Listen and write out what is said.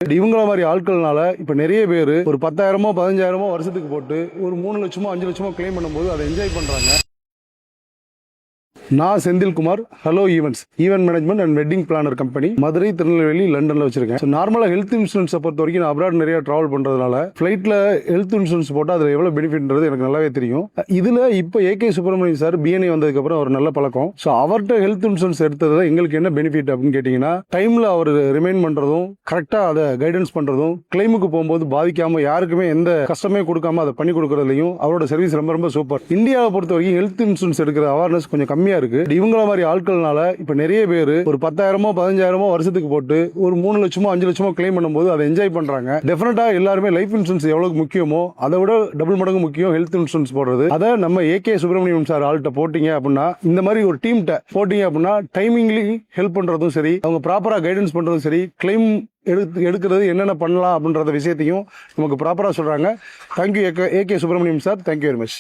இவங்கள மாதிரி ஆட்கள்னால இப்ப நிறைய பேர் ஒரு 10,000 15,000 வருஷத்துக்கு போட்டு ஒரு 3 லட்சமோ 5 லட்சமோ கிளைம் பண்ணும்போது அதை என்ஜாய் பண்றாங்க. நான் Senthilkumar, hello events event management and wedding planar company, Madurai, Tirunelveli, லண்டன்ல வச்சிருக்கேன். நார்மலா ஹெல்த் இன்சூரன்ஸை பொறுத்த வரைக்கும் நான் அப்ராட் நிறைய டிராவல் பண்றதுனால ஃபிளைட்ல ஹெல்த் இன்சூரன்ஸ் போட்டா அதுல எவ்வளவு பெனிஃபிட்ன்றது எனக்கு நல்லாவே தெரியும். இதுல இப்போ ஏகே சுப்பிரமணியம் சார் பிஎன்ஐ வந்ததுக்கு அப்புறம் ஒரு நல்ல பழக்கம். ஸோ அவர்கிட்ட ஹெல்த் இன்சூரன்ஸ் எடுத்ததுல எங்களுக்கு என்ன பெனிஃபிட் அப்படின்னு கேட்டீங்கன்னா, டைம்ல அவர் ரிமைண்ட் பண்றதும் கரெக்டா அதை கைடன்ஸ் பண்றதும், கிளைமுக்கு போகும்போது பாதிக்காம யாருக்குமே எந்த கஷ்டமே கொடுக்காம அதை பண்ணி கொடுக்கறதுலையும் அவரோட சர்வீஸ் ரொம்ப ரொம்ப சூப்பர். இந்தியாவை பொறுத்த வரைக்கும் ஹெல்த் இன்சூரன்ஸ் எடுக்கிற அவேர்னஸ் கொஞ்சம் கம்மியா இருக்கு. இவங்கள மாதிரி ஆட்கள்னால இப்ப நிறைய பேர் ஒரு 10,000 15,000 வருஷத்துக்கு போட்டு ஒரு 3 லட்சமோ 5 லட்சமோ கிளைம் பண்ணும்போது அதை என்ஜாய் பண்றாங்க. டெஃபினட்டா எல்லாருமே லைஃப் இன்சூரன்ஸ் எவ்வளவு முக்கியமோ அதை விட டபுள் மடங்கு முக்கியம் ஹெல்த் இன்சூரன்ஸ் போடுறது. அதை நம்ம ஏகே சுப்பிரமணியம் சார் ஆள்கிட்ட போட்டீங்க அப்படின்னா, இந்த மாதிரி ஒரு டீம்கிட்ட போட்டீங்க அப்படின்னா டைமிங்லி ஹெல்ப் பண்றதும் சரி, அவங்க ப்ராப்பரா கைடன்ஸ் பண்றதும் சரி, கிளைம் எடுக்கிறது என்னென்ன பண்ணலாம் அப்படின்ற விஷயத்தையும் நமக்கு ப்ராப்பரா சொல்றாங்க. Thank you AK Subramaniam sir, thank you very much.